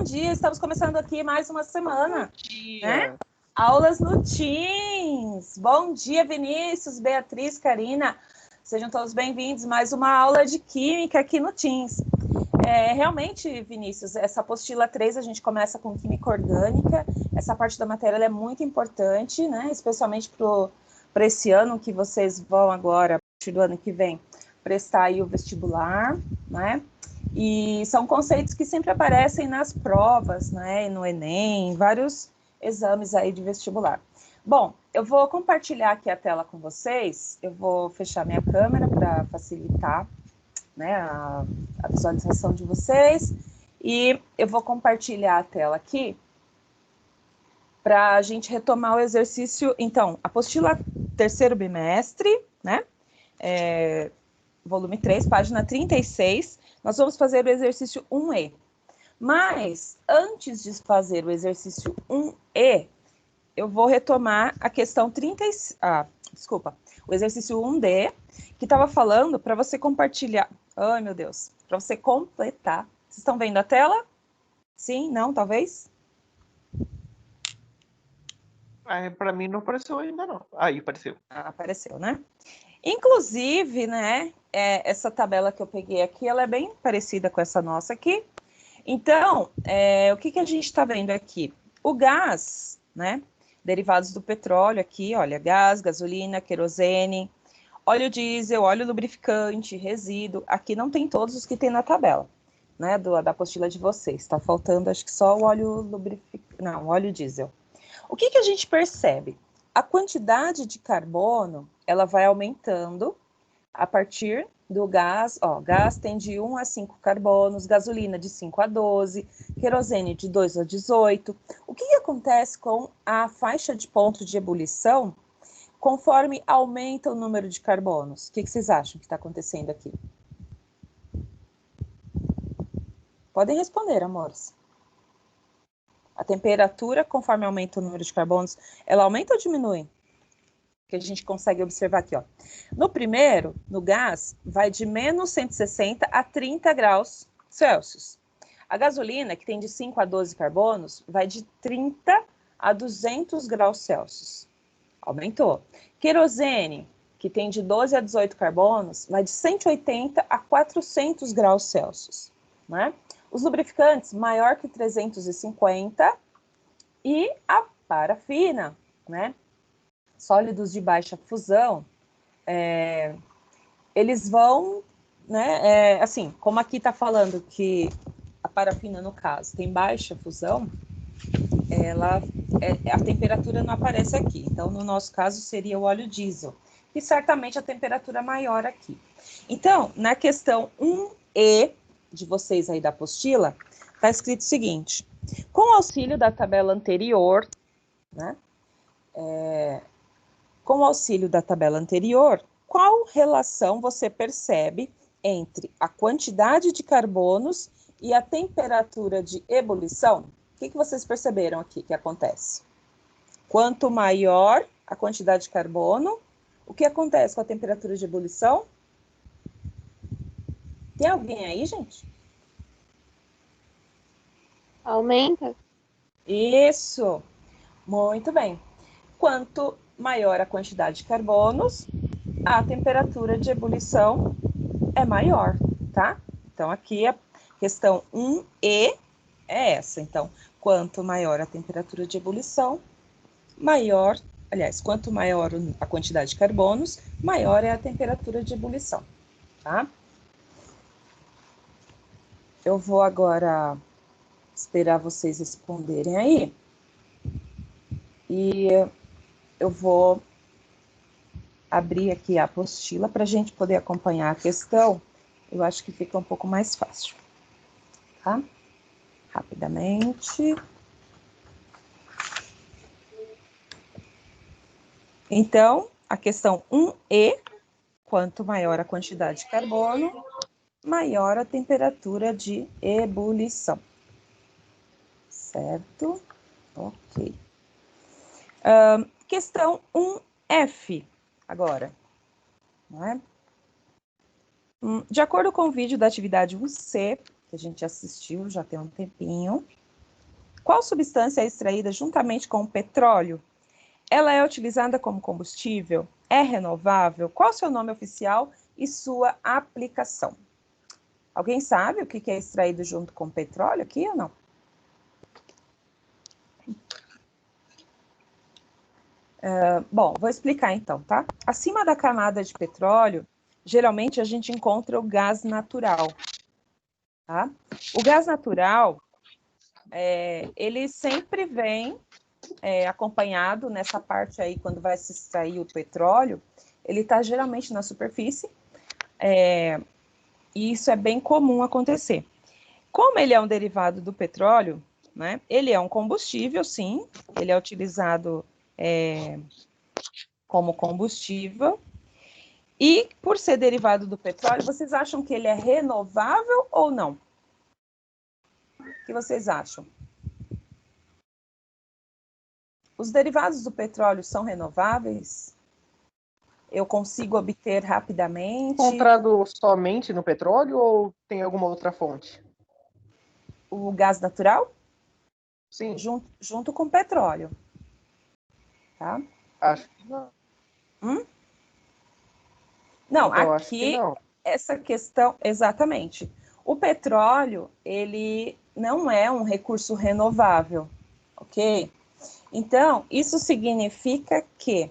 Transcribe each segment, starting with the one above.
dia, estamos começando aqui mais uma semana. Bom dia. Né? Aulas no Teams. Bom dia, Vinícius, Beatriz, Karina. Sejam todos bem-vindos. Mais uma aula de Química aqui no Teams. Realmente, Vinícius, essa apostila 3 a gente começa com Química Orgânica. Essa parte da matéria ela é muito importante, né? Especialmente para esse ano que vocês vão agora, a partir do ano que vem, prestar aí o vestibular, né? E são conceitos que sempre aparecem nas provas, né? No Enem, em vários exames aí de vestibular. Bom, eu vou compartilhar aqui a tela com vocês. Eu vou fechar minha câmera para facilitar, né, a visualização de vocês. E eu vou compartilhar a tela aqui para a gente retomar o exercício. Então, apostila terceiro bimestre, né? Volume 3, página 36. Nós vamos fazer o exercício 1E. Mas, antes de fazer o exercício 1E, eu vou retomar a questão o exercício 1D, que estava falando para você compartilhar. Ai, meu Deus. Para você completar. Vocês estão vendo a tela? Sim? Não? Talvez? Para mim não apareceu ainda, não. Aí apareceu. Apareceu, né? Inclusive, né, essa tabela que eu peguei aqui, ela é bem parecida com essa nossa aqui. Então, o que a gente está vendo aqui? O gás, né, derivados do petróleo aqui, olha, gás, gasolina, querosene, óleo diesel, óleo lubrificante, resíduo. Aqui não tem todos os que tem na tabela, né, da apostila de vocês. Está faltando, acho que só o óleo lubrificante, não, óleo diesel. O que a gente percebe? A quantidade de carbono, ela vai aumentando a partir do gás. Gás tem de 1 a 5 carbonos, gasolina de 5 a 12, querosene de 2 a 18. O que acontece com a faixa de ponto de ebulição conforme aumenta o número de carbonos? O que vocês acham que está acontecendo aqui? Podem responder, amores. A temperatura, conforme aumenta o número de carbonos, ela aumenta ou diminui? Que a gente consegue observar aqui, ó. No primeiro, no gás, vai de menos 160 a 30 graus Celsius. A gasolina, que tem de 5 a 12 carbonos, vai de 30 a 200 graus Celsius. Aumentou. Querosene, que tem de 12 a 18 carbonos, vai de 180 a 400 graus Celsius, né? Os lubrificantes, maior que 350, e a parafina, né? Sólidos de baixa fusão, eles vão, né, assim, como aqui está falando que a parafina, no caso, tem baixa fusão, a temperatura não aparece aqui. Então, no nosso caso, seria o óleo diesel, e certamente a temperatura é maior aqui. Então, na questão 1E de vocês aí da apostila, está escrito o seguinte: com o auxílio da tabela anterior, né, com o auxílio da tabela anterior, qual relação você percebe entre a quantidade de carbonos e a temperatura de ebulição? O que vocês perceberam aqui que acontece? Quanto maior a quantidade de carbono, o que acontece com a temperatura de ebulição? Tem alguém aí, gente? Aumenta. Isso! Muito bem. Quanto maior a quantidade de carbonos, a temperatura de ebulição é maior, tá? Então, aqui a questão 1E é essa. Então, quanto maior a temperatura de ebulição, quanto maior a quantidade de carbonos, maior é a temperatura de ebulição, tá? Eu vou agora esperar vocês responderem aí. E eu vou abrir aqui a apostila para a gente poder acompanhar a questão. Eu acho que fica um pouco mais fácil, tá? Rapidamente. Então, a questão 1E, quanto maior a quantidade de carbono, maior a temperatura de ebulição. Certo? Ok. Questão 1F, agora. Não é? De acordo com o vídeo da atividade 1C, que a gente assistiu já tem um tempinho, Qual substância é extraída juntamente com o petróleo? Ela é utilizada como combustível? É renovável? Qual o seu nome oficial e sua aplicação? Alguém sabe o que é extraído junto com o petróleo aqui ou não? Bom, vou explicar então, tá? Acima da camada de petróleo, geralmente a gente encontra o gás natural, tá? O gás natural, ele sempre vem acompanhado nessa parte aí, quando vai se extrair o petróleo, ele está geralmente na superfície, e isso é bem comum acontecer. Como ele é um derivado do petróleo, né, ele é um combustível, sim, ele é utilizado como combustível, e por ser derivado do petróleo, vocês acham que ele é renovável ou não? O que vocês acham? Os derivados do petróleo são renováveis? Eu consigo obter rapidamente? Encontrado somente no petróleo ou tem alguma outra fonte? O gás natural? Sim. Junto com o petróleo. Tá? Acho que não. Não, Então, acho que aqui, não. essa questão, exatamente. O petróleo, ele não é um recurso renovável, ok? Então, isso significa que,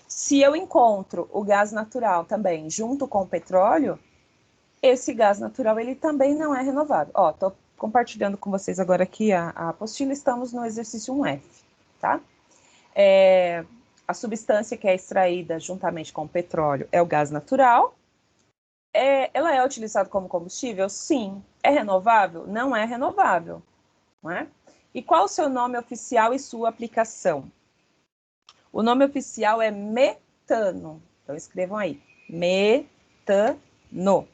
se eu encontro o gás natural também junto com o petróleo, esse gás natural, ele também não é renovável. Ó, tô compartilhando com vocês agora aqui a apostila, estamos no exercício 1F, tá? A substância que é extraída juntamente com o petróleo é o gás natural. Ela é utilizada como combustível? Sim. É renovável? Não é renovável. Não é? E qual o seu nome oficial e sua aplicação? O nome oficial é metano. Então, escrevam aí. Metano.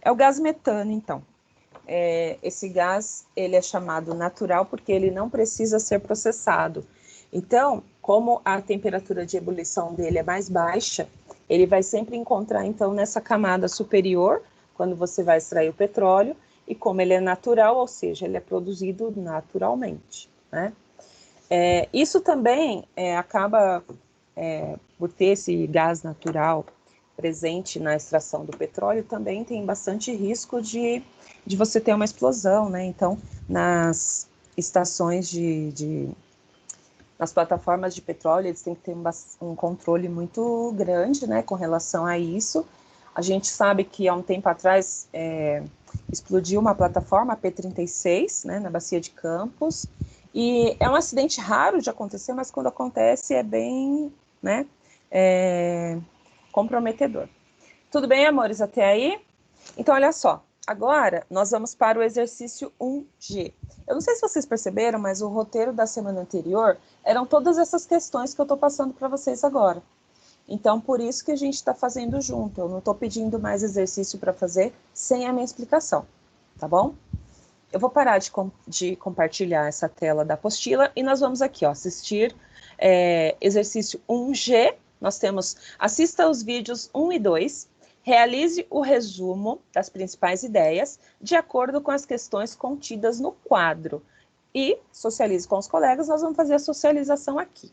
É o gás metano, então. Esse gás, ele é chamado natural porque ele não precisa ser processado. Então, como a temperatura de ebulição dele é mais baixa, ele vai sempre encontrar, então, nessa camada superior, quando você vai extrair o petróleo, e como ele é natural, ou seja, ele é produzido naturalmente, né? Isso também acaba, por ter esse gás natural presente na extração do petróleo, também tem bastante risco de você ter uma explosão, né? Então, nas estações nas plataformas de petróleo, eles têm que ter um controle muito grande, né, com relação a isso. A gente sabe que há um tempo atrás explodiu uma plataforma, a P-36, né, na Bacia de Campos, e é um acidente raro de acontecer, mas quando acontece é bem, né, comprometedor. Tudo bem, amores, até aí? Então, olha só, agora nós vamos para o exercício 1G. Eu não sei se vocês perceberam, mas o roteiro da semana anterior eram todas essas questões que eu estou passando para vocês agora. Então, por isso que a gente está fazendo junto. Eu não estou pedindo mais exercício para fazer sem a minha explicação, tá bom? Eu vou parar de compartilhar essa tela da apostila e nós vamos aqui, ó, assistir exercício 1G. Nós temos, assista os vídeos 1 e 2, realize o resumo das principais ideias de acordo com as questões contidas no quadro e socialize com os colegas. Nós vamos fazer a socialização aqui.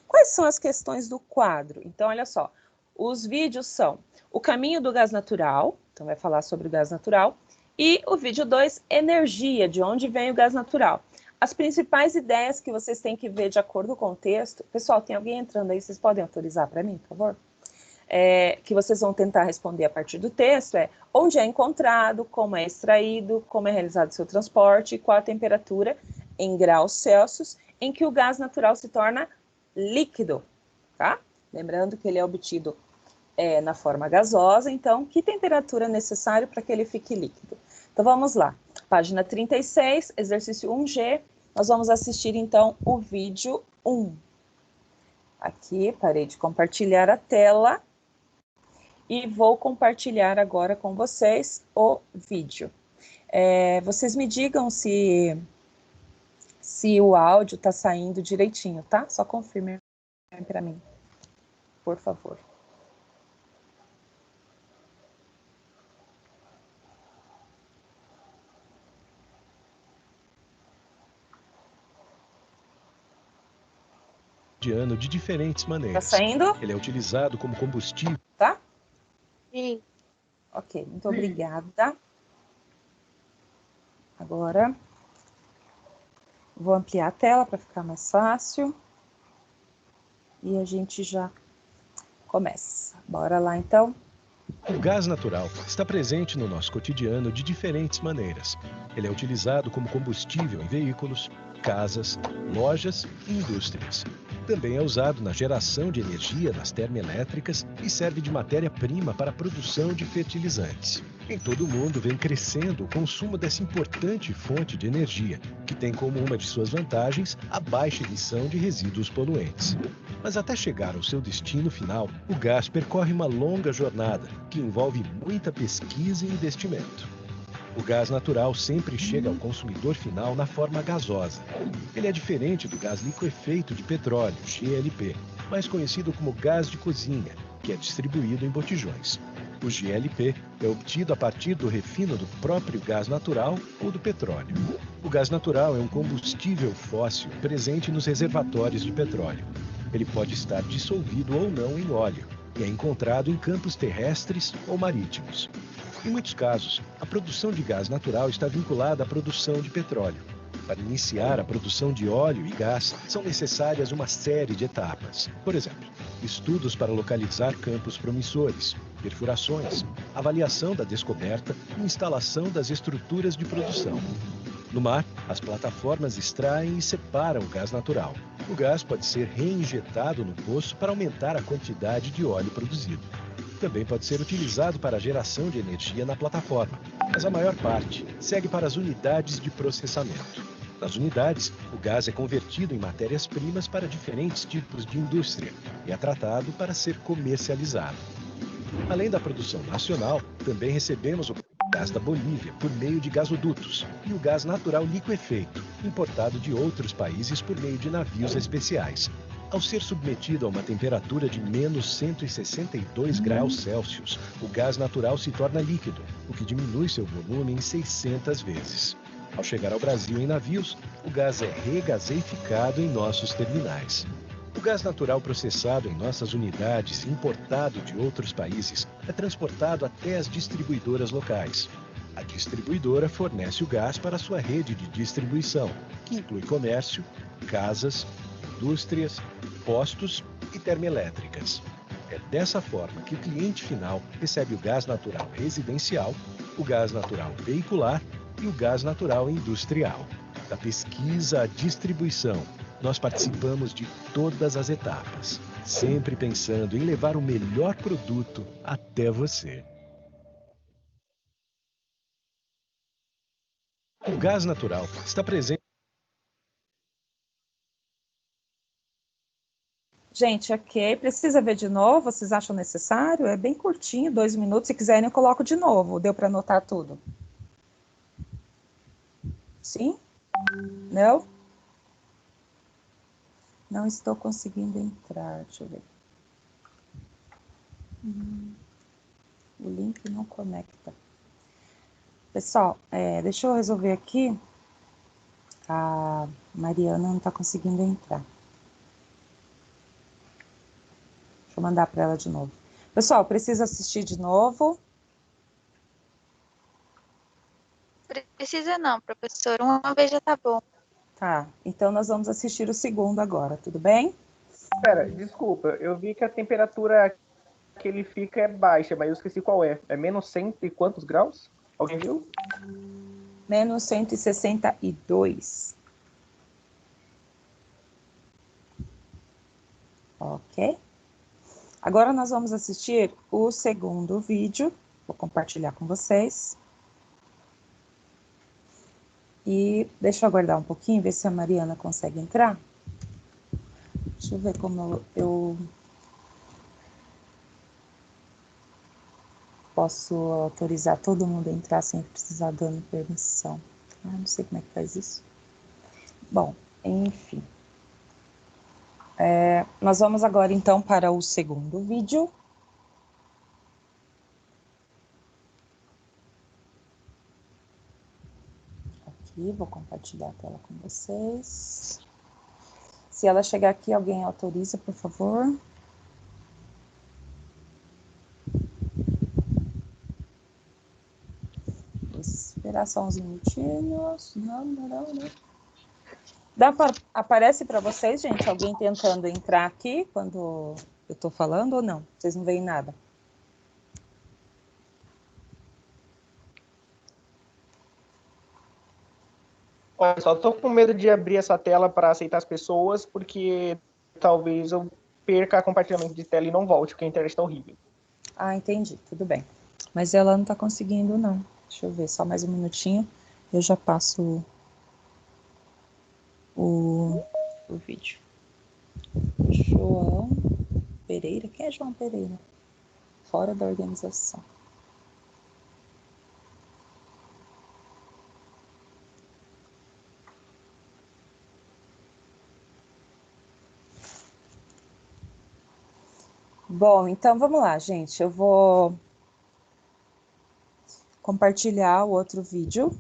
Quais são as questões do quadro? Então, olha só, os vídeos são o caminho do gás natural, então vai falar sobre o gás natural, e o vídeo 2, energia, de onde vem o gás natural. As principais ideias que vocês têm que ver de acordo com o texto. Pessoal, tem alguém entrando aí, vocês podem autorizar para mim, por favor? Que vocês vão tentar responder a partir do texto onde é encontrado, como é extraído, como é realizado o seu transporte, qual a temperatura em graus Celsius em que o gás natural se torna líquido, tá? Lembrando que ele é obtido na forma gasosa, então, que temperatura é necessária para que ele fique líquido? Então, vamos lá. Página 36, exercício 1G, nós vamos assistir, então, o vídeo 1. Aqui, parei de compartilhar a tela e vou compartilhar agora com vocês o vídeo. Vocês me digam se o áudio está saindo direitinho, tá? Só confirme para mim, por favor. cotidiano de diferentes Tá maneiras. saindo? Ele é utilizado como combustível. Tá? Sim. Ok, muito obrigada. Agora, vou ampliar a tela para ficar mais fácil. E a gente já começa. Bora lá, então. O gás natural está presente no nosso cotidiano de diferentes maneiras. Ele é utilizado como combustível em veículos, casas, lojas e indústrias. Também é usado na geração de energia nas termoelétricas e serve de matéria-prima para a produção de fertilizantes. Em todo o mundo vem crescendo o consumo dessa importante fonte de energia, que tem como uma de suas vantagens a baixa emissão de resíduos poluentes. Mas até chegar ao seu destino final, o gás percorre uma longa jornada que envolve muita pesquisa e investimento. O gás natural sempre chega ao consumidor final na forma gasosa. Ele é diferente do gás liquefeito de petróleo, GLP, mais conhecido como gás de cozinha, que é distribuído em botijões. O GLP é obtido a partir do refino do próprio gás natural ou do petróleo. O gás natural é um combustível fóssil presente nos reservatórios de petróleo. Ele pode estar dissolvido ou não em óleo e é encontrado em campos terrestres ou marítimos. Em muitos casos, a produção de gás natural está vinculada à produção de petróleo. Para iniciar a produção de óleo e gás, são necessárias uma série de etapas. Por exemplo, estudos para localizar campos promissores, perfurações, avaliação da descoberta e instalação das estruturas de produção. No mar, as plataformas extraem e separam o gás natural. O gás pode ser reinjetado no poço para aumentar a quantidade de óleo produzido. Também pode ser utilizado para a geração de energia na plataforma, mas a maior parte segue para as unidades de processamento. Nas unidades, o gás é convertido em matérias-primas para diferentes tipos de indústria e é tratado para ser comercializado. Além da produção nacional, também recebemos o gás da Bolívia por meio de gasodutos e o gás natural liquefeito, importado de outros países por meio de navios especiais. Ao ser submetido a uma temperatura de menos 162 graus Celsius, o gás natural se torna líquido, o que diminui seu volume em 600 vezes. Ao chegar ao Brasil em navios, o gás é regaseificado em nossos terminais. O gás natural processado em nossas unidades e importado de outros países é transportado até as distribuidoras locais. A distribuidora fornece o gás para sua rede de distribuição, que inclui comércio, casas, indústrias, postos e termoelétricas. É dessa forma que o cliente final recebe o gás natural residencial, o gás natural veicular e o gás natural industrial. Da pesquisa à distribuição, nós participamos de todas as etapas, sempre pensando em levar o melhor produto até você. O gás natural está presente. Gente, ok. Precisa ver de novo? Vocês acham necessário? É bem curtinho, 2 minutos. Se quiserem, eu coloco de novo. Deu para anotar tudo? Sim? Não? Não estou conseguindo entrar. Deixa eu ver. O link não conecta. Pessoal, deixa eu resolver aqui. A Mariana não está conseguindo entrar. Deixa eu mandar para ela de novo. Pessoal, precisa assistir de novo? Precisa não, professor. Uma vez já tá bom. Tá, então nós vamos assistir o segundo agora, tudo bem? Pera, desculpa, eu vi que a temperatura que ele fica é baixa, mas eu esqueci qual é. É menos cento e quantos graus? Alguém viu? Menos 162. Ok? Agora nós vamos assistir o segundo vídeo. Vou compartilhar com vocês. E deixa eu aguardar um pouquinho, ver se a Mariana consegue entrar. Deixa eu ver como eu posso autorizar todo mundo a entrar sem precisar dando permissão. Não sei como é que faz isso. Bom, enfim. Nós vamos agora então para o segundo vídeo. Aqui, vou compartilhar a tela com vocês. Se ela chegar aqui, alguém autoriza, por favor. Vou esperar só uns minutinhos. Não. Aparece para vocês, gente, alguém tentando entrar aqui quando eu estou falando ou não? Vocês não veem nada? Olha, só tô com medo de abrir essa tela para aceitar as pessoas, porque talvez eu perca compartilhamento de tela e não volte, porque a internet está horrível. Ah, entendi, tudo bem. Mas ela não está conseguindo, não. Deixa eu ver, só mais um minutinho. Eu já passo o vídeo. João Pereira? Quem é João Pereira? Fora da organização. Bom, então vamos lá, gente. Eu vou compartilhar o outro vídeo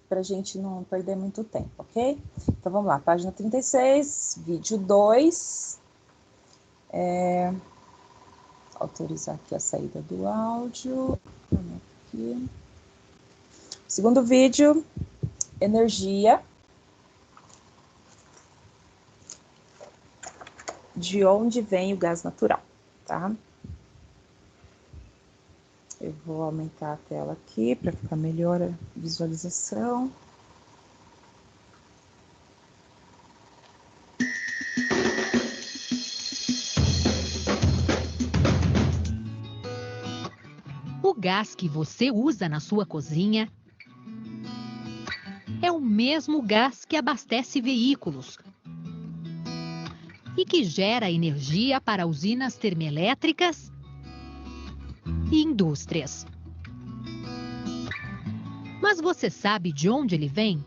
para a gente não perder muito tempo, ok? Então vamos lá, página 36, vídeo 2. Autorizar aqui a saída do áudio. Aqui. Segundo vídeo, energia. De onde vem o gás natural, tá? Eu vou aumentar a tela aqui para ficar melhor a visualização. O gás que você usa na sua cozinha é o mesmo gás que abastece veículos e que gera energia para usinas termoelétricas e indústrias. Mas você sabe de onde ele vem?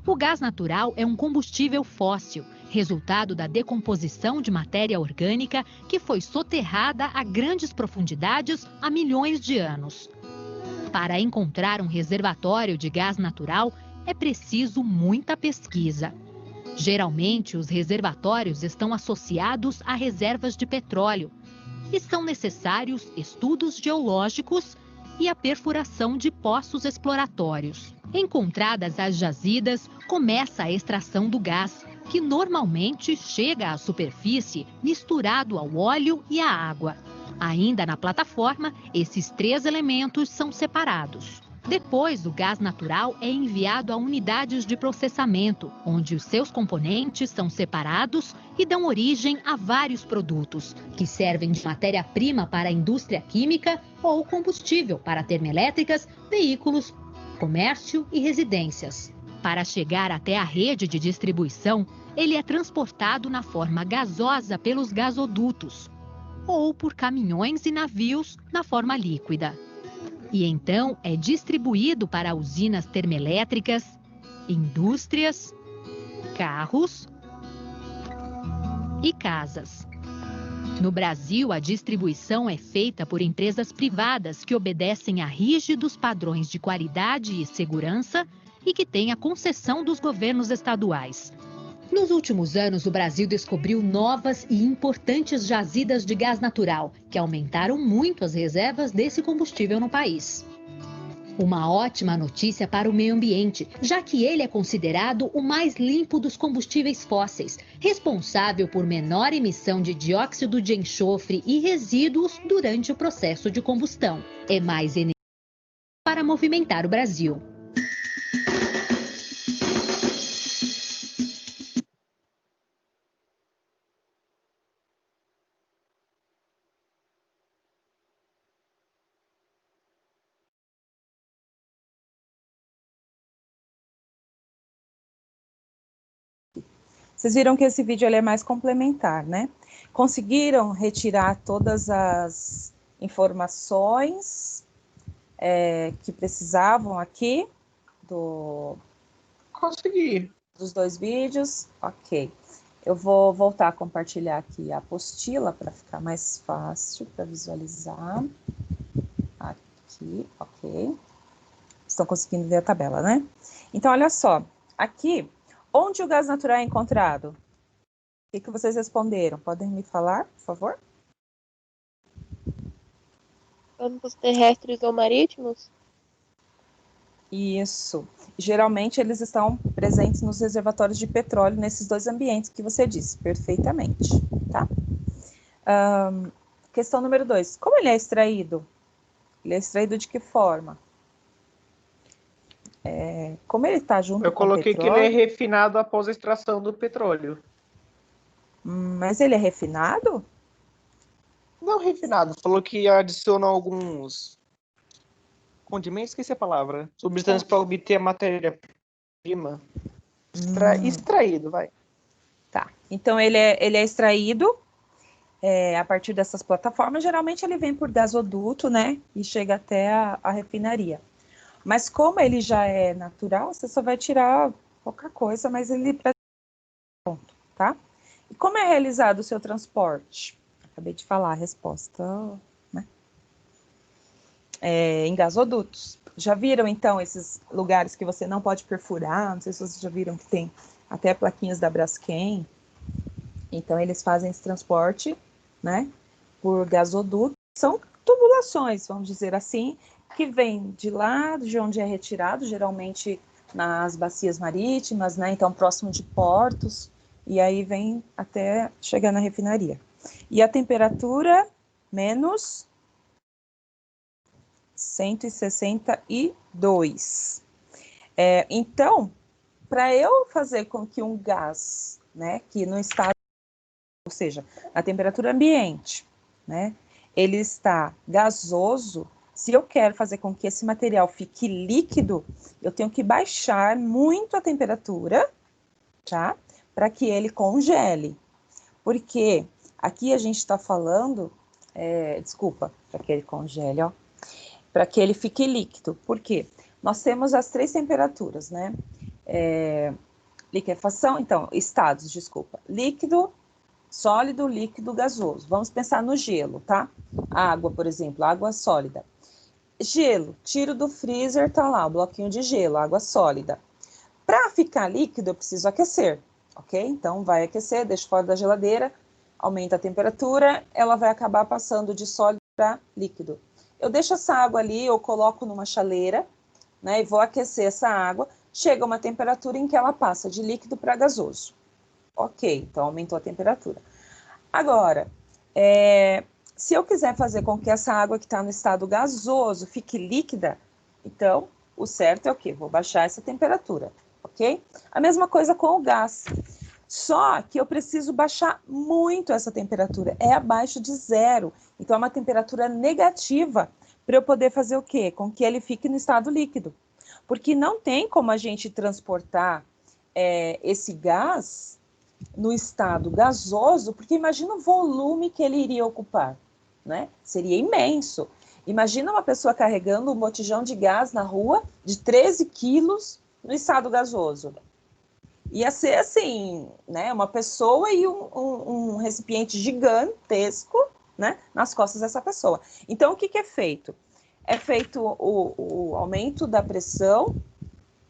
O gás natural é um combustível fóssil, resultado da decomposição de matéria orgânica que foi soterrada a grandes profundidades há milhões de anos. Para encontrar um reservatório de gás natural, é preciso muita pesquisa. Geralmente, os reservatórios estão associados a reservas de petróleo e são necessários estudos geológicos e a perfuração de poços exploratórios. Encontradas as jazidas, começa a extração do gás, que normalmente chega à superfície misturado ao óleo e à água. Ainda na plataforma, esses três elementos são separados. Depois, o gás natural é enviado a unidades de processamento, onde os seus componentes são separados e dão origem a vários produtos, que servem de matéria-prima para a indústria química ou combustível para termoelétricas, veículos, comércio e residências. Para chegar até a rede de distribuição, ele é transportado na forma gasosa pelos gasodutos ou por caminhões e navios na forma líquida. E então é distribuído para usinas termoelétricas, indústrias, carros e casas. No Brasil, a distribuição é feita por empresas privadas que obedecem a rígidos padrões de qualidade e segurança e que têm a concessão dos governos estaduais. Nos últimos anos, o Brasil descobriu novas e importantes jazidas de gás natural, que aumentaram muito as reservas desse combustível no país. Uma ótima notícia para o meio ambiente, já que ele é considerado o mais limpo dos combustíveis fósseis, responsável por menor emissão de dióxido de enxofre e resíduos durante o processo de combustão. É mais energia para movimentar o Brasil. Vocês viram que esse vídeo ele é mais complementar, né? Conseguiram retirar todas as informações que precisavam aqui Consegui. dos dois vídeos? Ok. Eu vou voltar a compartilhar aqui a apostila para ficar mais fácil para visualizar. Aqui, ok. Estão conseguindo ver a tabela, né? Então, olha só. Aqui, Onde o gás natural é encontrado? O que vocês responderam? Podem me falar, por favor? Campos terrestres ou marítimos? Isso. Geralmente eles estão presentes nos reservatórios de petróleo, nesses dois ambientes que você disse, perfeitamente, tá? Questão número 2. Como ele é extraído? Ele é extraído de que forma? Como ele está junto Eu com o coloquei que petróleo... ele é refinado após a extração do petróleo. Mas ele é refinado? Não refinado, falou que adiciona alguns condimentos, esqueci a palavra. Substâncias para obter a matéria-prima. Extraído, vai. Tá. Então ele é extraído a partir dessas plataformas. Geralmente ele vem por gasoduto, né? E chega até a refinaria. Mas como ele já é natural, você só vai tirar pouca coisa, mas ele pronto, tá? E como é realizado o seu transporte? Acabei de falar a resposta, né? Em gasodutos. Já viram, então, esses lugares que você não pode perfurar? Não sei se vocês já viram que tem até plaquinhas da Braskem. Então, eles fazem esse transporte, né, por gasoduto. São tubulações, vamos dizer assim, que vem de lá, de onde é retirado, geralmente nas bacias marítimas, né, então próximo de portos, e aí vem até chegar na refinaria. E a temperatura, menos 162. Então, para eu fazer com que um gás, né, que no estado, ou seja, na temperatura ambiente, né, ele está gasoso, se eu quero fazer com que esse material fique líquido, eu tenho que baixar muito a temperatura, tá? Para que ele congele. Porque aqui a gente está falando, para que ele congele, ó, para que ele fique líquido. Por quê? Nós temos as 3 temperaturas, né? Liquefação, então, estados, desculpa. Líquido, sólido, líquido, gasoso. Vamos pensar no gelo, tá? Água, por exemplo, água sólida. Gelo, tiro do freezer, tá lá, o bloquinho de gelo, água sólida. Para ficar líquido, eu preciso aquecer, ok? Então, vai aquecer, deixa fora da geladeira, aumenta a temperatura, ela vai acabar passando de sólido para líquido. Eu deixo essa água ali, eu coloco numa chaleira, né, e vou aquecer essa água, chega uma temperatura em que ela passa de líquido para gasoso. Ok, então aumentou a temperatura. Agora, se eu quiser fazer com que essa água que está no estado gasoso fique líquida, então o certo é o quê? Vou baixar essa temperatura, ok? A mesma coisa com o gás. Só que eu preciso baixar muito essa temperatura, é abaixo de 0. Então é uma temperatura negativa para eu poder fazer o quê? Com que ele fique no estado líquido. Porque não tem como a gente transportar esse gás no estado gasoso, porque imagina o volume que ele iria ocupar, né? Seria imenso. Imagina uma pessoa carregando um botijão de gás na rua de 13 quilos no estado gasoso. Ia ser assim, né? Uma pessoa e um recipiente gigantesco, né? Nas costas dessa pessoa. Então, o que é feito? É feito o aumento da pressão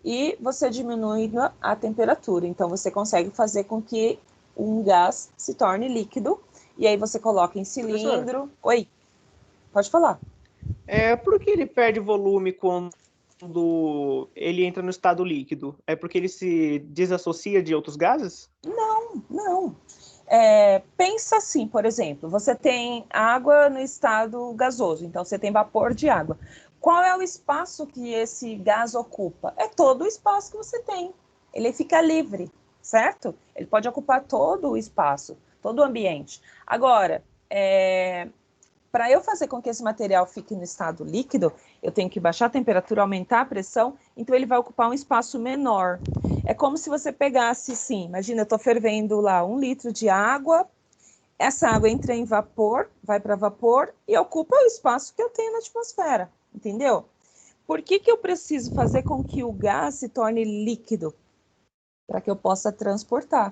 e você diminui a temperatura. Então, você consegue fazer com que um gás se torne líquido. E aí você coloca em cilindro. Oi, pode falar. Por que ele perde volume quando ele entra no estado líquido? É porque ele se desassocia de outros gases? Não. Pensa assim, por exemplo, você tem água no estado gasoso, então você tem vapor de água. Qual é o espaço que esse gás ocupa? É todo o espaço que você tem. Ele fica livre, certo? Ele pode ocupar todo o espaço, todo o ambiente. Agora, para eu fazer com que esse material fique no estado líquido, eu tenho que baixar a temperatura, aumentar a pressão, então ele vai ocupar um espaço menor. É como se você pegasse, sim, imagina, eu estou fervendo lá 1 litro de água, essa água entra em vapor, vai para vapor e ocupa o espaço que eu tenho na atmosfera, entendeu? Por que eu preciso fazer com que o gás se torne líquido? Para que eu possa transportar.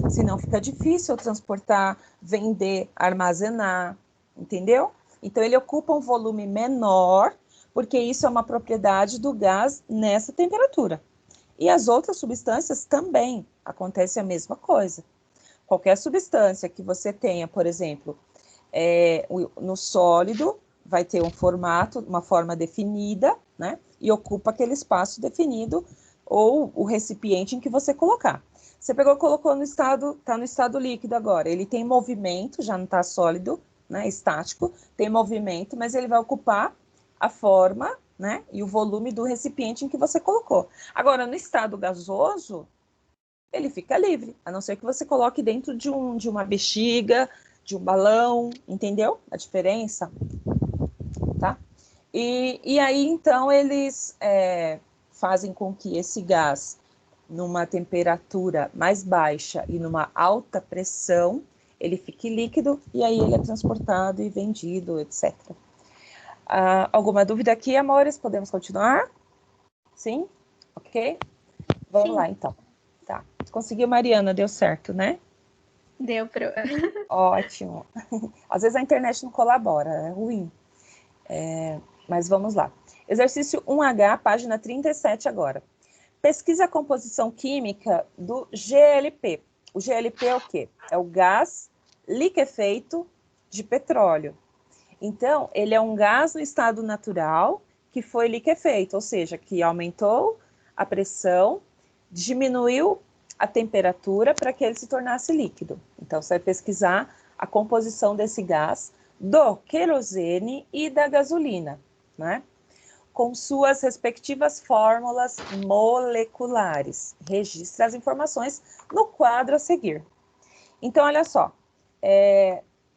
Senão fica difícil eu transportar, vender, armazenar, entendeu? Então ele ocupa um volume menor, porque isso é uma propriedade do gás nessa temperatura. E as outras substâncias também acontece a mesma coisa. Qualquer substância que você tenha, por exemplo, no sólido, vai ter um formato, uma forma definida, né? E ocupa aquele espaço definido ou o recipiente em que você colocar. Você pegou e colocou no estado, está no estado líquido agora. Ele tem movimento, já não está sólido, né? Estático, tem movimento, mas ele vai ocupar a forma, né? E o volume do recipiente em que você colocou. Agora, no estado gasoso, ele fica livre, a não ser que você coloque dentro de uma bexiga, de um balão, entendeu? A diferença, tá? E aí, então, eles fazem com que esse gás, numa temperatura mais baixa e numa alta pressão, ele fique líquido e aí ele é transportado e vendido, etc. Alguma dúvida aqui, amores? Podemos continuar? Sim? Ok? Vamos Sim. lá, então. Tá. Conseguiu, Mariana, deu certo, né? Deu pra... Ótimo. Às vezes a internet não colabora, é ruim. Mas vamos lá. Exercício 1H, página 37 agora. Pesquisa a composição química do GLP. O GLP é o quê? É o gás liquefeito de petróleo. Então, ele é um gás no estado natural que foi liquefeito, ou seja, que aumentou a pressão, diminuiu a temperatura para que ele se tornasse líquido. Então, você vai pesquisar a composição desse gás do querosene e da gasolina, né? Com suas respectivas fórmulas moleculares. Registre as informações no quadro a seguir. Então, olha só,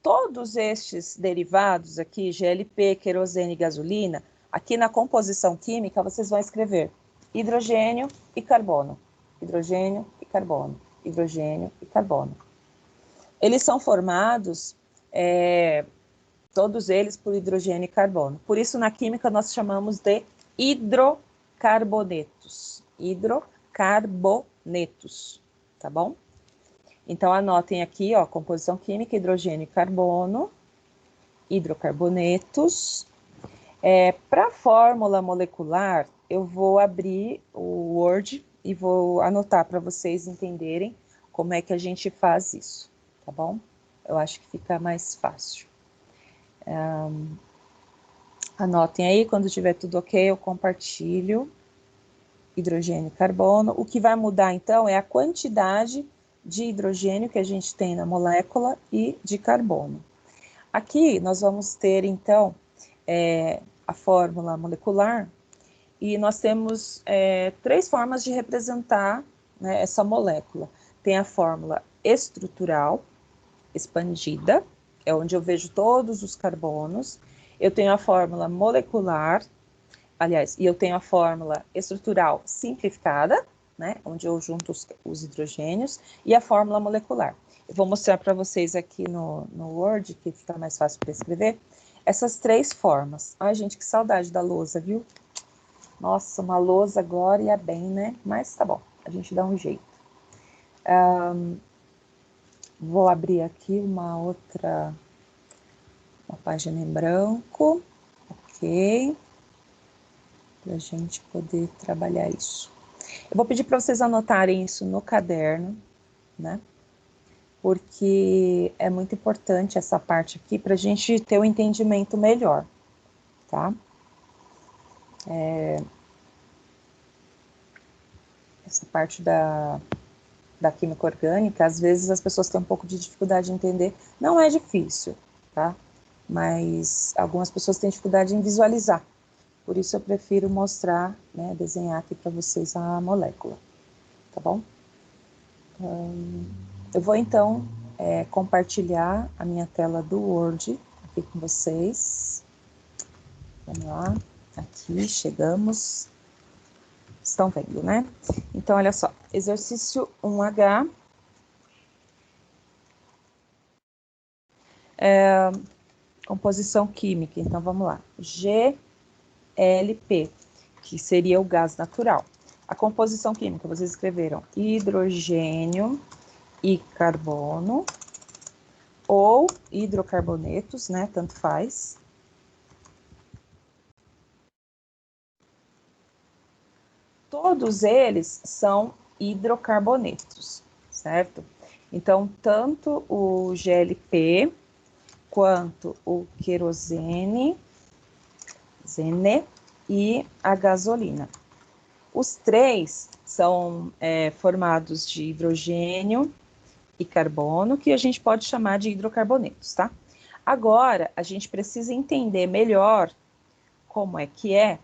todos estes derivados aqui, GLP, querosene e gasolina, aqui na composição química, vocês vão escrever hidrogênio e carbono. Hidrogênio e carbono. Hidrogênio e carbono. Eles são formados, todos eles, por hidrogênio e carbono. Por isso, na química, nós chamamos de hidrocarbonetos. Hidrocarbonetos, tá bom? Então, anotem aqui, ó, composição química, hidrogênio e carbono, hidrocarbonetos. Para a fórmula molecular, eu vou abrir o Word e vou anotar para vocês entenderem como é que a gente faz isso, tá bom? Eu acho que fica mais fácil. Anotem aí, quando tiver tudo ok, eu compartilho hidrogênio e carbono. O que vai mudar, então, é a quantidade de hidrogênio que a gente tem na molécula e de carbono. Aqui nós vamos ter, então, a fórmula molecular e nós temos 3 formas de representar, né, essa molécula. Tem a fórmula estrutural, expandida, é onde eu vejo todos os carbonos. Eu tenho a fórmula molecular, aliás, e eu tenho a fórmula estrutural simplificada, né, onde eu junto os hidrogênios, e a fórmula molecular. Eu vou mostrar para vocês aqui no Word, que fica mais fácil para escrever, essas 3 formas. Ai, gente, que saudade da lousa, viu? Nossa, uma lousa agora ia bem, né? Mas tá bom, a gente dá um jeito. Vou abrir aqui uma página em branco, ok? Para a gente poder trabalhar isso. Eu vou pedir para vocês anotarem isso no caderno, né? Porque é muito importante essa parte aqui para a gente ter um entendimento melhor, tá? Essa parte da química orgânica, às vezes as pessoas têm um pouco de dificuldade de entender. Não é difícil, tá? Mas algumas pessoas têm dificuldade em visualizar. Por isso eu prefiro mostrar, né, desenhar aqui para vocês a molécula, tá bom? Eu vou então compartilhar a minha tela do Word aqui com vocês. Vamos lá, aqui chegamos. Estão vendo, né? Então, olha só, exercício 1H. Composição química, então vamos lá. GLP, que seria o gás natural. A composição química, vocês escreveram hidrogênio e carbono, ou hidrocarbonetos, né? Tanto faz. todos eles são hidrocarbonetos, certo? Então, tanto o GLP quanto o querosene e a gasolina. Os três são formados de hidrogênio e carbono, que a gente pode chamar de hidrocarbonetos, tá? Agora, a gente precisa entender melhor como é que é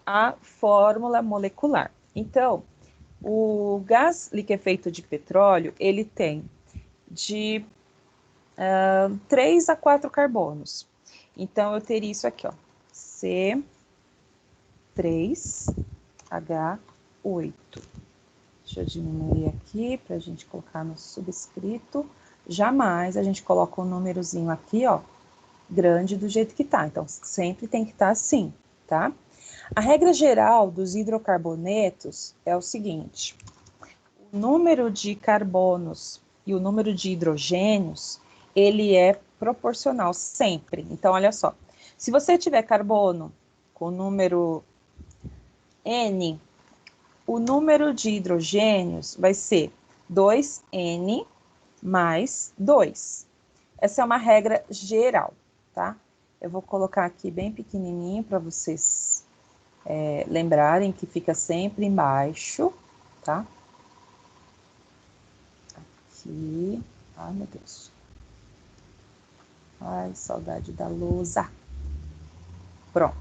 a fórmula molecular. Então, o gás liquefeito de petróleo, ele tem de 3 a 4 carbonos. Então, eu teria isso aqui, ó, C3H8. Deixa eu diminuir aqui para a gente colocar no subscrito. Jamais a gente coloca um númerozinho aqui, ó, grande do jeito que tá. Então, sempre tem que estar assim, tá? A regra geral dos hidrocarbonetos é o seguinte: o número de carbonos e o número de hidrogênios, ele é proporcional sempre. Então, olha só, se você tiver carbono com número N, o número de hidrogênios vai ser 2N mais 2. Essa é uma regra geral, tá? Eu vou colocar aqui bem pequenininho para vocês lembrarem que fica sempre embaixo, tá? Aqui, ai meu Deus. Ai, saudade da lousa. Pronto.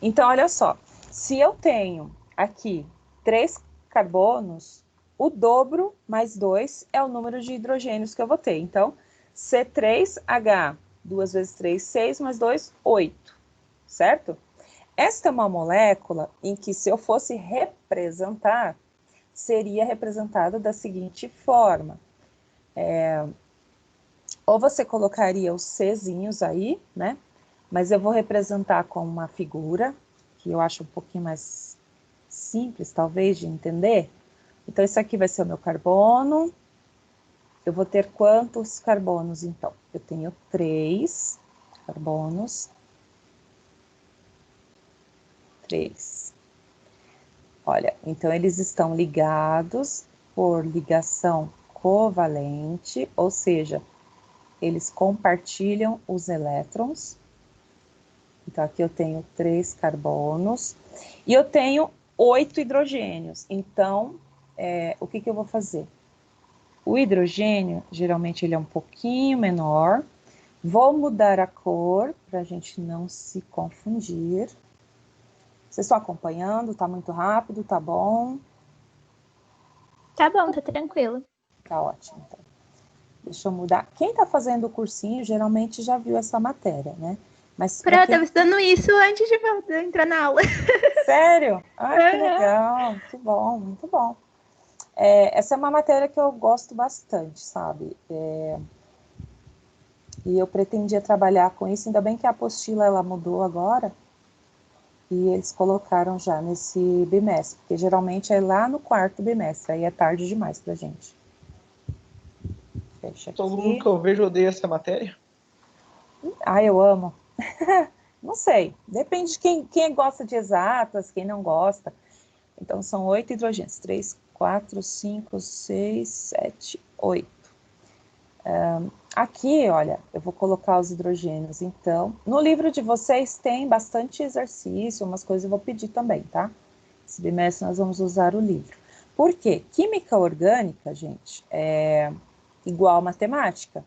Então, olha só, se eu tenho aqui 3 carbonos, o dobro mais 2 é o número de hidrogênios que eu vou ter. Então, C3H, 2 vezes 3, 6, mais 2, 8, certo? Esta é uma molécula em que, se eu fosse representar, seria representada da seguinte forma. Ou você colocaria os Czinhos aí, né? Mas eu vou representar com uma figura, que eu acho um pouquinho mais simples, talvez, de entender. Então, isso aqui vai ser o meu carbono. Eu vou ter quantos carbonos, então? Eu tenho 3 carbonos. 3. Olha, então eles estão ligados por ligação covalente, ou seja, eles compartilham os elétrons. Então, aqui eu tenho 3 carbonos e eu tenho 8 hidrogênios. Então, o que eu vou fazer? O hidrogênio, geralmente, ele é um pouquinho menor. Vou mudar a cor para a gente não se confundir. Vocês estão acompanhando? Tá muito rápido? Tá bom? Tá bom, tá tranquilo. Tá ótimo, então. Deixa eu mudar. Quem tá fazendo o cursinho, geralmente já viu essa matéria, né? Mas Eu tava estudando isso antes de entrar na aula. Sério? Ai, que legal. Que bom, muito bom. Essa é uma matéria que eu gosto bastante, sabe? E eu pretendia trabalhar com isso, ainda bem que a apostila ela mudou agora, e eles colocaram já nesse bimestre, porque geralmente é lá no 4º bimestre, aí é tarde demais pra gente. Fecha aqui. Todo mundo que eu vejo odeia essa matéria? Ah, eu amo. Não sei, depende de quem gosta de exatas, quem não gosta. Então, são 8 hidrogênios. 3, 4, 5, 6, 7, 8. Aqui, olha, eu vou colocar os hidrogênios. Então, no livro de vocês tem bastante exercício, umas coisas eu vou pedir também, tá? Esse bimestre nós vamos usar o livro. Por quê? Química orgânica, gente, é igual matemática.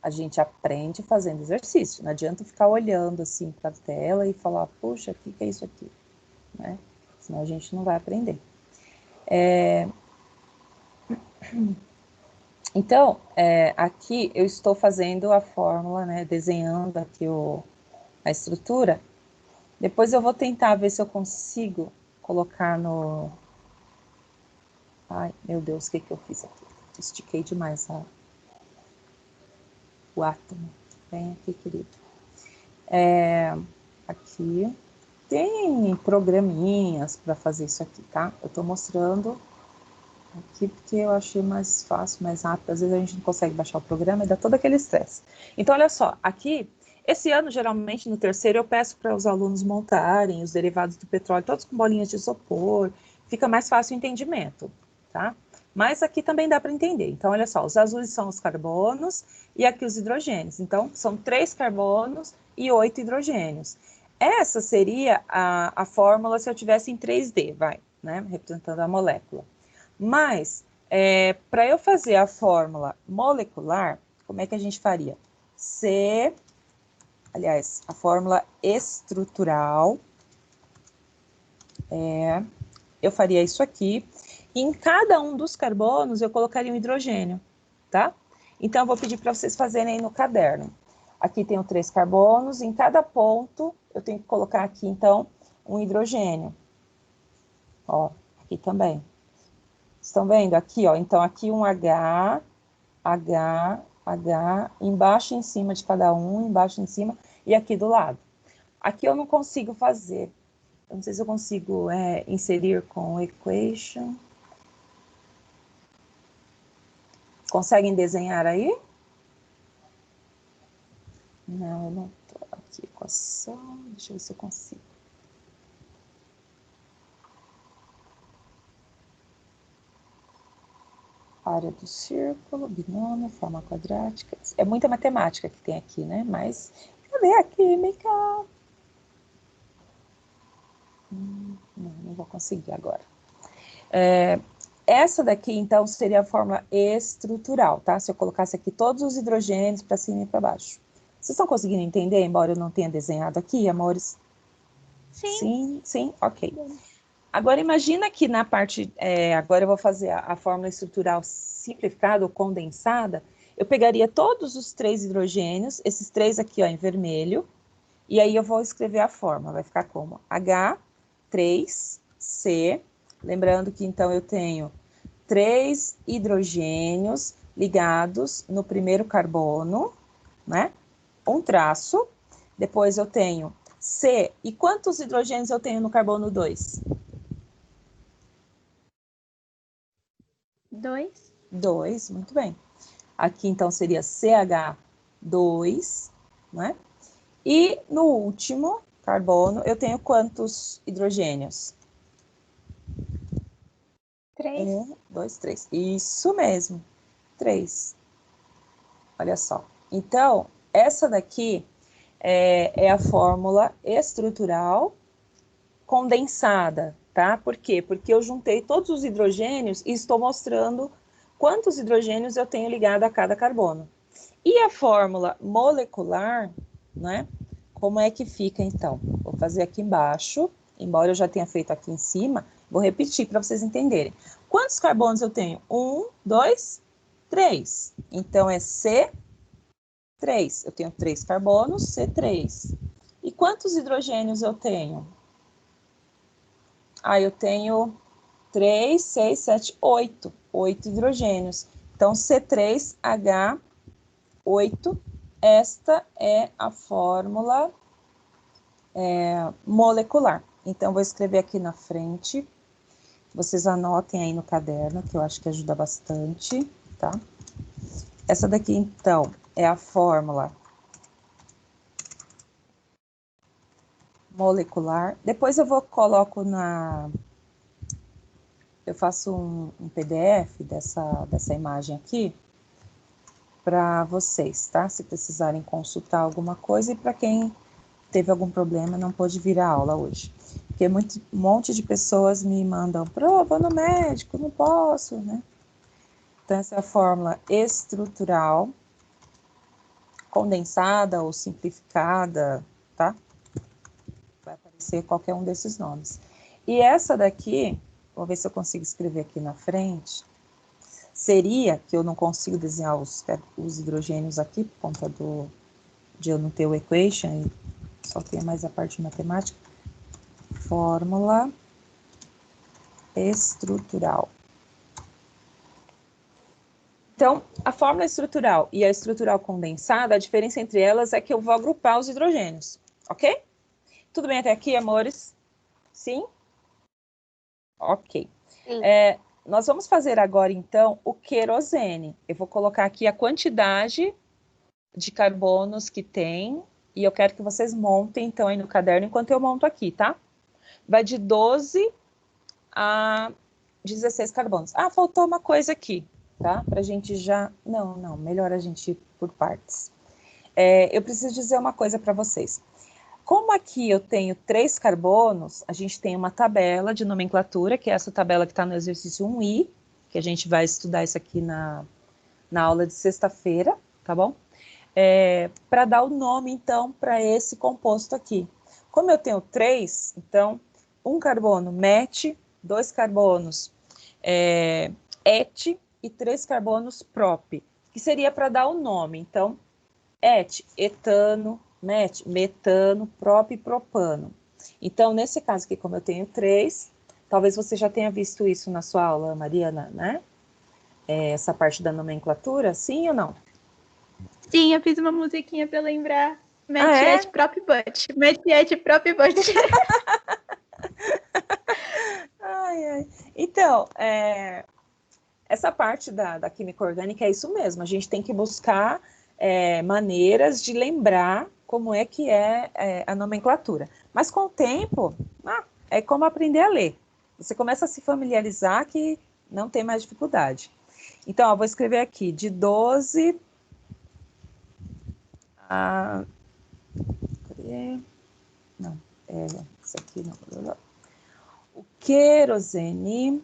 A gente aprende fazendo exercício. Não adianta ficar olhando assim para a tela e falar, puxa, o que é isso aqui? Né? Senão a gente não vai aprender. Então, aqui eu estou fazendo a fórmula, né, desenhando aqui a estrutura. Depois eu vou tentar ver se eu consigo colocar no... Ai, meu Deus, o que eu fiz aqui? Estiquei demais o átomo. Vem aqui, querido. Aqui tem programinhas para fazer isso aqui, tá? Eu estou mostrando aqui porque eu achei mais fácil, mais rápido. Às vezes a gente não consegue baixar o programa e dá todo aquele estresse. Então, olha só, aqui Esse ano, geralmente, no terceiro, eu peço para os alunos montarem os derivados do petróleo, todos com bolinhas de isopor, fica mais fácil o entendimento, tá? Mas aqui também dá para entender. Então, olha só, os azuis são os carbonos e aqui os hidrogênios. Então, são 3 carbonos e 8 hidrogênios. Essa seria a fórmula se eu tivesse em 3D, né? Representando a molécula. Mas, para eu fazer a fórmula molecular, como é que a gente faria? Aliás, a fórmula estrutural, eu faria isso aqui. E em cada um dos carbonos, eu colocaria um hidrogênio, tá? Então, eu vou pedir para vocês fazerem aí no caderno. Aqui tem 3 carbonos, em cada ponto, eu tenho que colocar aqui, então, um hidrogênio. Ó, aqui também. Estão vendo? Aqui, ó, então, aqui um H, embaixo e em cima de cada um, embaixo e em cima, e aqui do lado. Aqui eu não consigo fazer. Eu não sei se eu consigo inserir com equation. Conseguem desenhar aí? Não, eu não estou aqui. Equação. Deixa eu ver se eu consigo. Área do círculo, binômio, forma quadrática. É muita matemática que tem aqui, né? Mas cadê a química? Não vou conseguir agora. Essa daqui, então, seria a fórmula estrutural, tá? Se eu colocasse aqui todos os hidrogênios para cima e para baixo. Vocês estão conseguindo entender, embora eu não tenha desenhado aqui, amores? Sim. Sim, ok. Agora, imagina que na parte... agora eu vou fazer a fórmula estrutural simplificada ou condensada. Eu pegaria todos os 3 hidrogênios, esses 3 aqui, ó, em vermelho, e aí eu vou escrever a fórmula. Vai ficar como H3C. Lembrando que, então, eu tenho 3 hidrogênios ligados no primeiro carbono, né? Um traço. Depois eu tenho C. E quantos hidrogênios eu tenho no carbono 2? 2. 2, muito bem. Aqui, então, seria CH2, né? E no último carbono, eu tenho quantos hidrogênios? 3. 1, 2, 3. Isso mesmo, 3. Olha só. Então, essa daqui é a fórmula estrutural condensada, tá? Por quê? Porque eu juntei todos os hidrogênios e estou mostrando quantos hidrogênios eu tenho ligado a cada carbono. E a fórmula molecular, né? Como é que fica, então? Vou fazer aqui embaixo, embora eu já tenha feito aqui em cima, vou repetir para vocês entenderem. Quantos carbonos eu tenho? 1, 2, 3. Então, é C3. Eu tenho 3 carbonos, C3. E quantos hidrogênios eu tenho? Eu tenho 3, 6, 7, 8. 8 hidrogênios. Então, C3H8. Esta é a fórmula molecular. Então, vou escrever aqui na frente. Vocês anotem aí no caderno, que eu acho que ajuda bastante, tá? Essa daqui, então, é a fórmula molecular. Depois eu coloco eu faço um PDF dessa imagem aqui para vocês, tá? Se precisarem consultar alguma coisa e para quem teve algum problema não pôde vir à aula hoje. Porque um monte de pessoas me mandam, vou no médico, não posso, né? Então, essa é a fórmula estrutural, condensada ou simplificada, tá? Vai aparecer qualquer um desses nomes. E essa daqui, vou ver se eu consigo escrever aqui na frente, seria, que eu não consigo desenhar os hidrogênios aqui, por conta de eu não ter o equation, e só ter mais a parte matemática, fórmula estrutural. Então, a fórmula estrutural e a estrutural condensada, a diferença entre elas é que eu vou agrupar os hidrogênios, ok? Tudo bem até aqui, amores? Sim? Ok. Sim. Nós vamos fazer agora, então, o querosene. Eu vou colocar aqui a quantidade de carbonos que tem e eu quero que vocês montem, então, aí no caderno, enquanto eu monto aqui, tá? Vai de 12 a 16 carbonos. Ah, faltou uma coisa aqui, tá? Pra gente já... Não, melhor a gente ir por partes. Eu preciso dizer uma coisa para vocês. Como aqui eu tenho 3 carbonos, a gente tem uma tabela de nomenclatura, que é essa tabela que está no exercício 1i, que a gente vai estudar isso aqui na aula de sexta-feira, tá bom? Para dar o nome, então, para esse composto aqui. Como eu tenho 3, então, 1 carbono met, 2 carbonos et e 3 carbonos prop, que seria para dar o nome. Então, et, etano, met, metano, prop e propano. Então, nesse caso aqui, como eu tenho 3, talvez você já tenha visto isso na sua aula, Mariana, né? Essa parte da nomenclatura, sim ou não? Sim, eu fiz uma musiquinha pra lembrar. é? Prop Butt. Metiete Prop Butt. Ai. Então, essa parte da química orgânica é isso mesmo. A gente tem que buscar maneiras de lembrar como é que é a nomenclatura. Mas com o tempo, é como aprender a ler. Você começa a se familiarizar que não tem mais dificuldade. Então, eu vou escrever aqui, de 12 a... Não, isso aqui não. O querosene...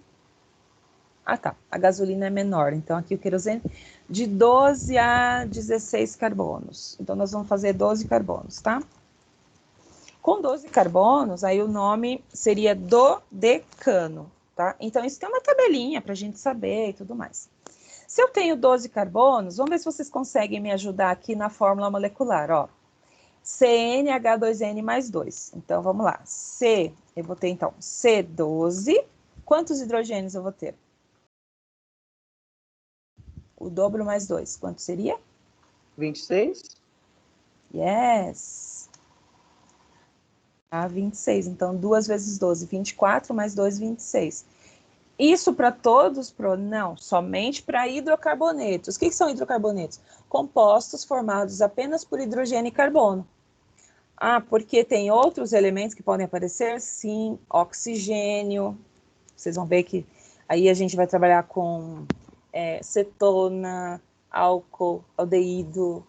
tá, a gasolina é menor, então aqui o querosene de 12 a 16 carbonos. Então, nós vamos fazer 12 carbonos, tá? Com 12 carbonos, aí o nome seria dodecano, tá? Então, isso tem uma tabelinha para a gente saber e tudo mais. Se eu tenho 12 carbonos, vamos ver se vocês conseguem me ajudar aqui na fórmula molecular, ó. CnH2n mais 2. Então, vamos lá. Eu vou ter, então, C12. Quantos hidrogênios eu vou ter? O dobro mais 2. Quanto seria? 26. Yes. 26. Então, 2 vezes 12, 24, mais 2, 26. Isso para todos? Não, somente para hidrocarbonetos. O que são hidrocarbonetos? Compostos formados apenas por hidrogênio e carbono. Porque tem outros elementos que podem aparecer? Sim, oxigênio. Vocês vão ver que aí a gente vai trabalhar com cetona, álcool, aldeído,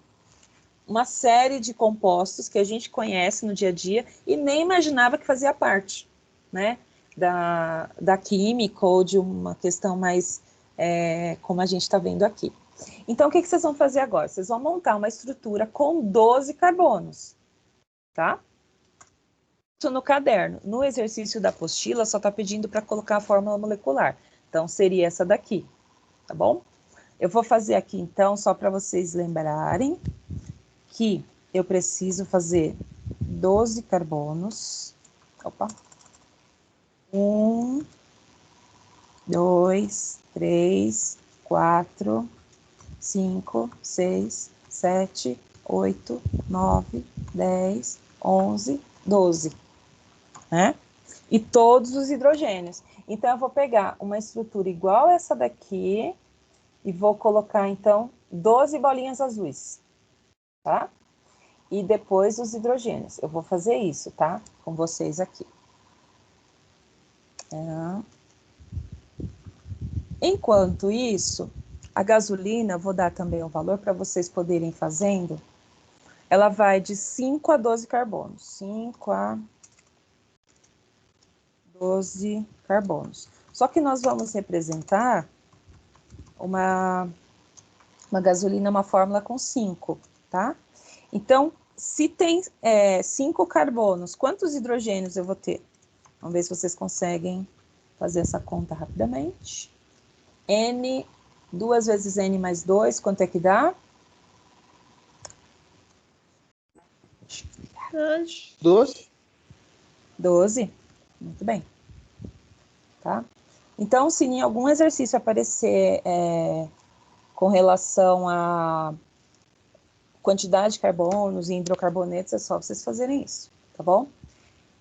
uma série de compostos que a gente conhece no dia a dia e nem imaginava que fazia parte, né, da química ou de uma questão mais como a gente está vendo aqui. Então, o que vocês vão fazer agora? Vocês vão montar uma estrutura com 12 carbonos, tá? Isso no caderno. No exercício da apostila, só está pedindo para colocar a fórmula molecular. Então, seria essa daqui, tá bom? Eu vou fazer aqui, então, só para vocês lembrarem que eu preciso fazer 12 carbonos. Opa. 1, 2, 3, 4, 5, 6, 7, 8, 9, 10, 11, 12, né? E todos os hidrogênios. Então, eu vou pegar uma estrutura igual essa daqui e vou colocar, então, 12 bolinhas azuis, tá? E depois os hidrogênios. Eu vou fazer isso, tá? Com vocês aqui. Enquanto isso, a gasolina, vou dar também o valor para vocês poderem ir fazendo. Ela vai de 5 a 12 carbonos. 5 a 12 carbonos. Só que nós vamos representar uma gasolina, uma fórmula com 5, tá? Então, se tem 5 carbonos, quantos hidrogênios eu vou ter? Vamos ver se vocês conseguem fazer essa conta rapidamente. N, 2 vezes N mais 2, quanto é que dá? 12. 12. Muito bem. Tá? Então, se em algum exercício aparecer com relação à quantidade de carbonos e hidrocarbonetos, é só vocês fazerem isso, tá bom?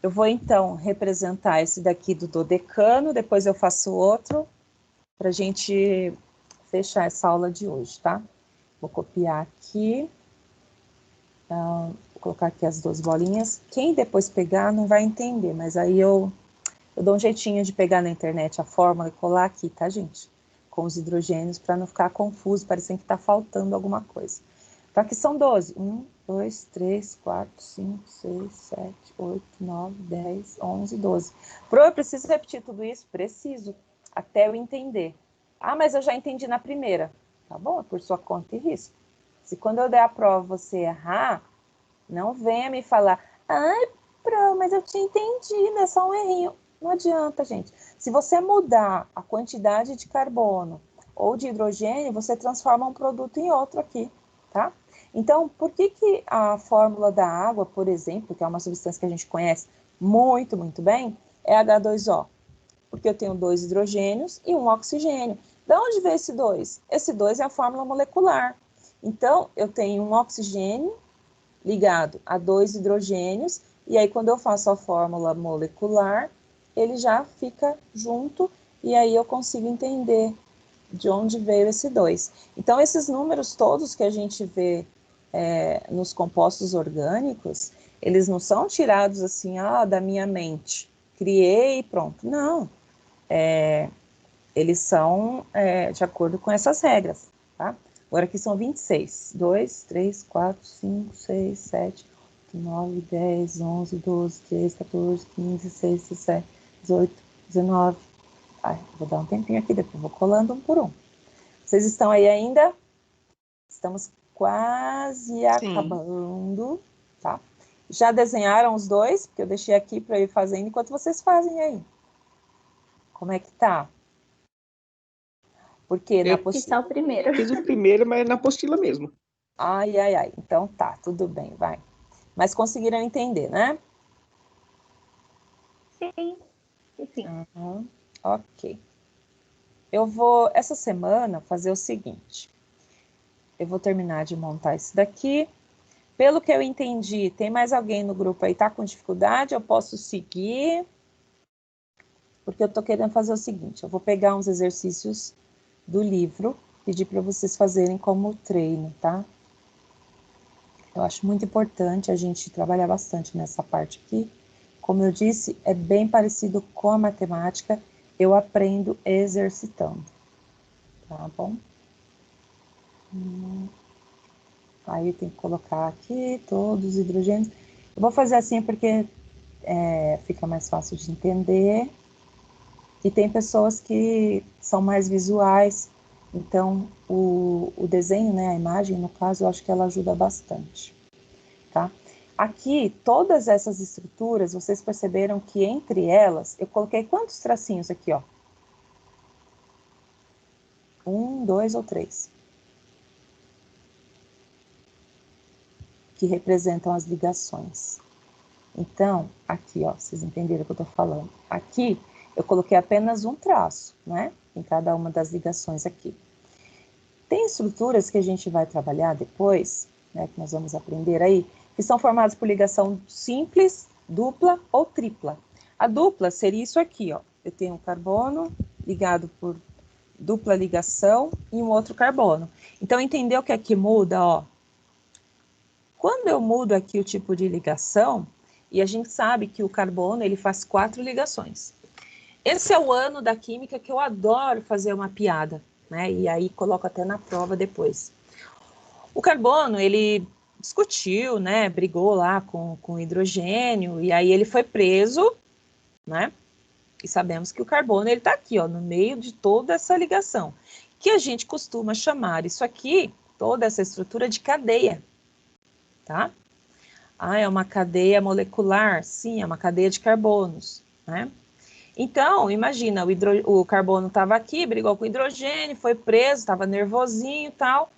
Eu vou, então, representar esse daqui do dodecano, depois eu faço outro, para a gente fechar essa aula de hoje, tá? Vou copiar aqui. Vou colocar aqui as 2 bolinhas. Quem depois pegar não vai entender, mas aí eu dou um jeitinho de pegar na internet a fórmula e colar aqui, tá, gente? Com os hidrogênios, para não ficar confuso, parecendo que está faltando alguma coisa. Então, aqui são 12. 1, 2, 3, 4, 5, 6, 7, 8, 9, 10, 11, 12. Eu preciso repetir tudo isso? Preciso, até eu entender. Ah, mas eu já entendi na primeira. Tá bom, é por sua conta e risco. Se quando eu der a prova você errar, não venha me falar, ai, mas eu tinha entendido, é só um errinho. Não adianta, gente. Se você mudar a quantidade de carbono ou de hidrogênio, você transforma um produto em outro aqui, tá? Então, por que a fórmula da água, por exemplo, que é uma substância que a gente conhece muito, muito bem, é H2O? Porque eu tenho 2 hidrogênios e 1 oxigênio. De onde veio esse 2? Esse 2 é a fórmula molecular. Então, eu tenho um oxigênio ligado a 2 hidrogênios, e aí quando eu faço a fórmula molecular, ele já fica junto, e aí eu consigo entender de onde veio esse 2. Então, esses números todos que a gente vê nos compostos orgânicos, eles não são tirados assim, da minha mente, criei e pronto. Não. Eles são de acordo com essas regras, tá? Agora aqui são 26. 2, 3, 4, 5, 6, 7, 8, 9, 10, 11, 12, 13, 14, 15, 16, 17, 18, 19. Vou dar um tempinho aqui, depois vou colando um por um. Vocês estão aí ainda? Estamos quase acabando, tá? Já desenharam os 2? Porque eu deixei aqui para ir fazendo enquanto vocês fazem aí. Como é que tá? Porque na apostila... o primeiro. Fiz o primeiro, mas na apostila mesmo. Ai. Então tá, tudo bem, vai. Mas conseguiram entender, né? Sim. Uhum. Ok. Eu vou, essa semana, fazer o seguinte. Eu vou terminar de montar isso daqui. Pelo que eu entendi, tem mais alguém no grupo aí que tá com dificuldade? Eu posso seguir? Porque eu tô querendo fazer o seguinte. Eu vou pegar uns exercícios do livro, pedir para vocês fazerem como treino, tá? Eu acho muito importante a gente trabalhar bastante nessa parte aqui. Como eu disse, é bem parecido com a matemática, eu aprendo exercitando, tá bom? Aí tem que colocar aqui todos os hidrogênios. Eu vou fazer assim porque fica mais fácil de entender. E tem pessoas que são mais visuais, então o desenho, né, a imagem, no caso, eu acho que ela ajuda bastante, tá? Aqui, todas essas estruturas, vocês perceberam que entre elas, eu coloquei quantos tracinhos aqui, ó? 1, 2 ou 3. Que representam as ligações. Então, aqui, ó, vocês entenderam o que eu tô falando. Aqui, eu coloquei apenas um traço, né? Em cada uma das ligações aqui. Tem estruturas que a gente vai trabalhar depois, né? Que nós vamos aprender aí, que são formadas por ligação simples, dupla ou tripla. A dupla seria isso aqui, ó. Eu tenho um carbono ligado por dupla ligação e um outro carbono. Então, entendeu que aqui muda, ó? Quando eu mudo aqui o tipo de ligação, e a gente sabe que o carbono, ele faz 4 ligações. Esse é o ano da química que eu adoro fazer uma piada, né? E aí coloco até na prova depois. O carbono, ele discutiu, né? Brigou lá com o hidrogênio, e aí ele foi preso, né? E sabemos que o carbono, ele tá aqui, ó, no meio de toda essa ligação, que a gente costuma chamar isso aqui, toda essa estrutura de cadeia, tá? É uma cadeia molecular? Sim, é uma cadeia de carbonos, né? Então, imagina, o carbono estava aqui, brigou com o hidrogênio, foi preso, estava nervosinho e tal.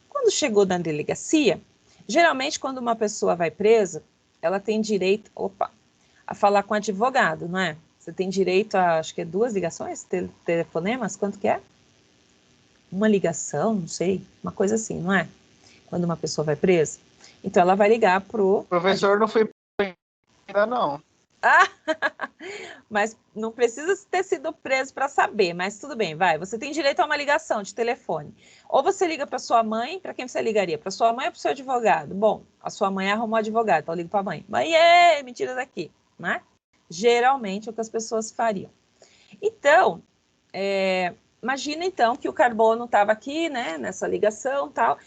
Quando chegou na delegacia, geralmente quando uma pessoa vai presa, ela tem direito, a falar com o advogado, não é? Você tem direito a, acho que é 2 ligações, telefonemas, quanto que é? Uma ligação, não sei, uma coisa assim, não é? Quando uma pessoa vai presa. Então, ela vai ligar pro... O professor não foi ainda, não. Mas não precisa ter sido preso para saber, mas tudo bem, vai. Você tem direito a uma ligação de telefone. Ou você liga para sua mãe, para quem você ligaria? Para sua mãe ou para o seu advogado? Bom, a sua mãe arrumou advogado, então eu ligo para a mãe. Mãe, me tira daqui, né? Geralmente é o que as pessoas fariam. Então, imagina então que o Carbono estava aqui, né, nessa ligação e tal,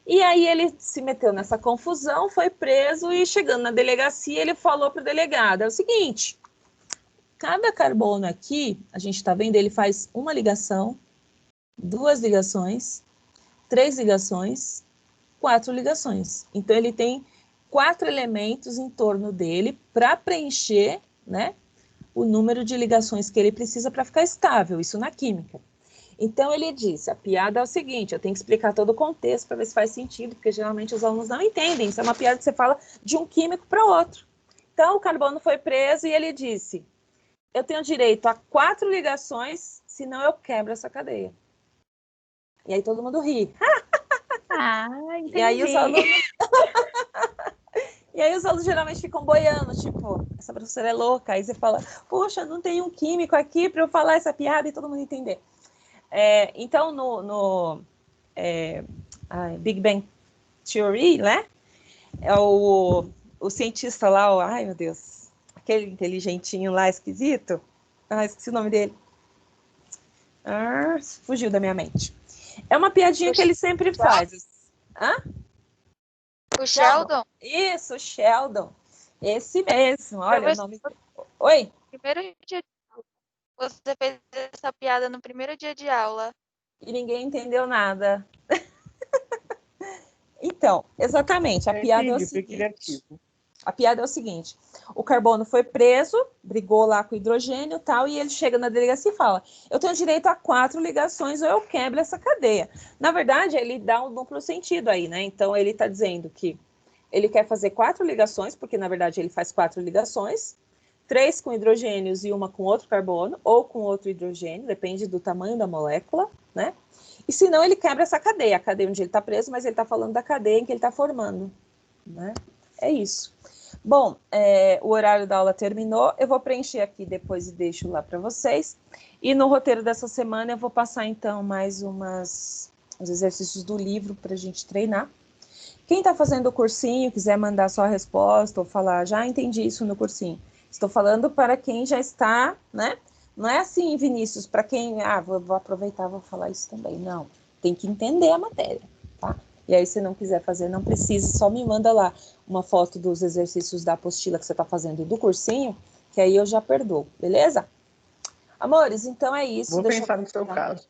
e aí ele se meteu nessa confusão, foi preso e chegando na delegacia ele falou para o delegado, é o seguinte, cada Carbono aqui, a gente está vendo, ele faz uma ligação, 2 ligações, 3 ligações, 4 ligações. Então ele tem 4 elementos em torno dele para preencher, né, o número de ligações que ele precisa para ficar estável, isso na química. Então ele disse, a piada é o seguinte, eu tenho que explicar todo o contexto para ver se faz sentido, porque geralmente os alunos não entendem, isso é uma piada que você fala de um químico para outro. Então o Carbono foi preso e ele disse, eu tenho direito a 4 ligações, senão eu quebro essa cadeia. E aí todo mundo ri. Entendi. E aí os alunos... E aí os alunos geralmente ficam boiando, tipo, essa professora é louca. Aí você fala, poxa, não tem um químico aqui para eu falar essa piada e todo mundo entender. Então, no Big Bang Theory, né? É o cientista lá, ai meu Deus, aquele inteligentinho lá, esquisito. Esqueci o nome dele. Fugiu da minha mente. É uma piadinha que ele sempre faz. O Sheldon? Isso, o Sheldon. Esse mesmo, olha o nome dele. Oi? Primeiro dia de aula. Você fez essa piada no primeiro dia de aula. E ninguém entendeu nada. Então, exatamente, a piada é o seguinte. A piada é o seguinte, o Carbono foi preso, brigou lá com o hidrogênio e tal, e ele chega na delegacia e fala, eu tenho direito a 4 ligações ou eu quebro essa cadeia. Na verdade, ele dá um duplo sentido aí, né? Então, ele está dizendo que ele quer fazer 4 ligações, porque na verdade ele faz 4 ligações, 3 com hidrogênios e uma com outro carbono, ou com outro hidrogênio, depende do tamanho da molécula, né? E senão ele quebra essa cadeia, a cadeia onde ele está preso, mas ele está falando da cadeia em que ele está formando, né? É isso. Bom, o horário da aula terminou, eu vou preencher aqui depois e deixo lá para vocês. E no roteiro dessa semana eu vou passar então mais uns exercícios do livro para a gente treinar. Quem está fazendo o cursinho, quiser mandar sua resposta ou falar, já entendi isso no cursinho. Estou falando para quem já está, né? Não é assim, Vinícius, para quem, vou aproveitar, vou falar isso também. Não, tem que entender a matéria, tá? E aí, se não quiser fazer, não precisa, só me manda lá uma foto dos exercícios da apostila que você está fazendo do cursinho, que aí eu já perdoo, beleza? Amores, então é isso. Vou pensar no seu caso.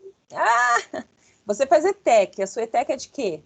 Você faz ETEC, a sua ETEC é de quê?